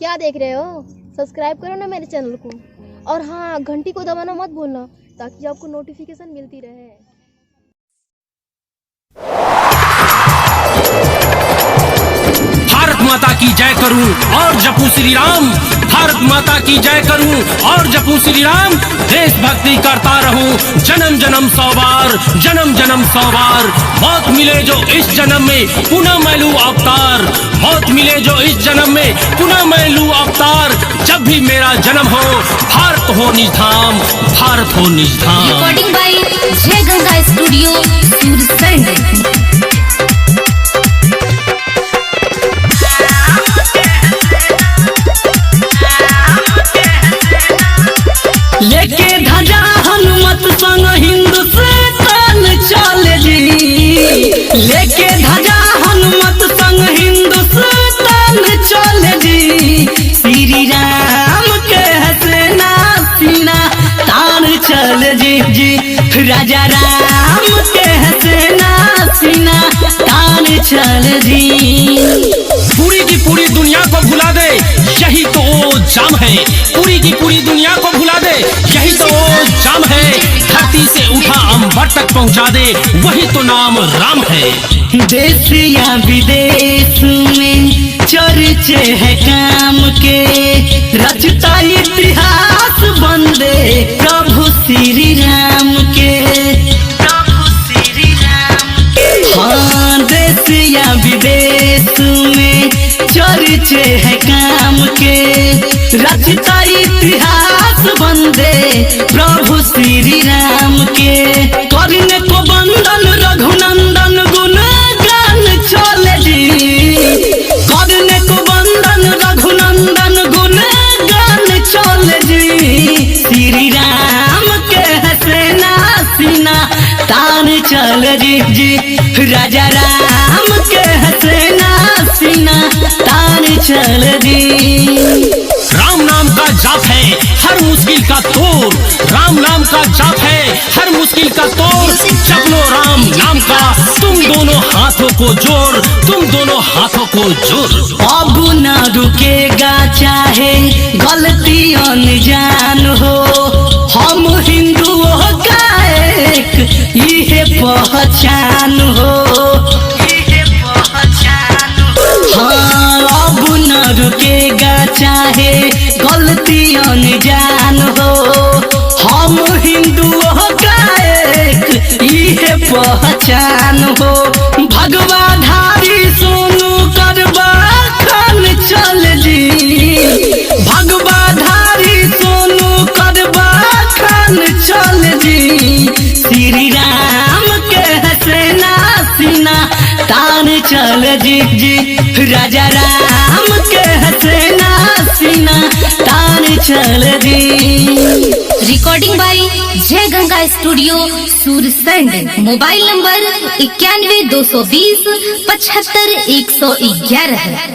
क्या देख रहे हो? सब्सक्राइब करो ना मेरे चैनल को, और हाँ, घंटी को दबाना मत भूलना ताकि आपको नोटिफिकेशन मिलती रहे। भारत माता की जय करूं और जपू श्री राम। भारत माता की जय करूं और जपू श्री राम। देशभक्ति करता रहूं जन्म जन्म 100 बार, जन्म जन्म 100 बार। मौत मिले जो इस जन्म में पुनः मैं लूं अवतार। मौत मिले जो इस जन्म में पुनः मैं लूं अवतार। जब भी मेरा जन्म हो भारत हो निज धाम, भारत हो निज धाम। रिकॉर्डिंग बाय जय गंगा स्टूडियो सूरसंड। लेके ध्वजा हनुमत संग हिंदुस्तान चले जी। लेके ध्वजा हनुमत संग हिंदुस्तान चले जी। श्री राम के हसेना सीना तान चल जी। राजा राम के हसेना सीना तान चल जी। पूरी की पूरी दुनिया को भुला दे यही तो वो जाम है। पूरी की पूरी दुनिया को भुला दे यही तो वो जाम है। धरती से उठा अंबर तक पहुंचा दे वही तो नाम राम है। देश या विदेश में चर्चे है काम के। रचता इतिहास बंदे प्रभु श्री राम के। प्रभु श्री राम के। हाँ, देश या विदेश में चर्चे है काम के। रचता इतिहास बंदे प्रभु श्री राम के। करने को बंदन रघुनंदन गुण गान चले जी। करने को बंदन रघुनंदन गुण गान चले जी। श्री राम के हसेना सीना तान चल जी। राजा राम के हसेना सीना तान चल जी। राम नाम का जाप है हर मुश्किल का तोड़। राम नाम का जाप है हर मुश्किल का तोड़। जप लो राम नाम का तुम दोनों हाथों को जोड़, तुम दोनों हाथों को जोड़। अब न रुकेगा चाहे गलती अनजान हो। हम हिंदुओं का एक ये पहचान हो। हाँ, अब न रुकेगा चाहे गलती अनजान हो। हम हिंदुओं का एक ये पहचान हो। भगवाधारी सोनू करवा खान चल जी। भगवाधारी सोनू करवा खान चल जी। श्री राम के हसेना सीना तान चल जी। राजा राम के हसेना सीना तान चल जी। रिकॉर्डिंग बाय जय Ganga studio Sursand. Mobile number 91 220 75 111।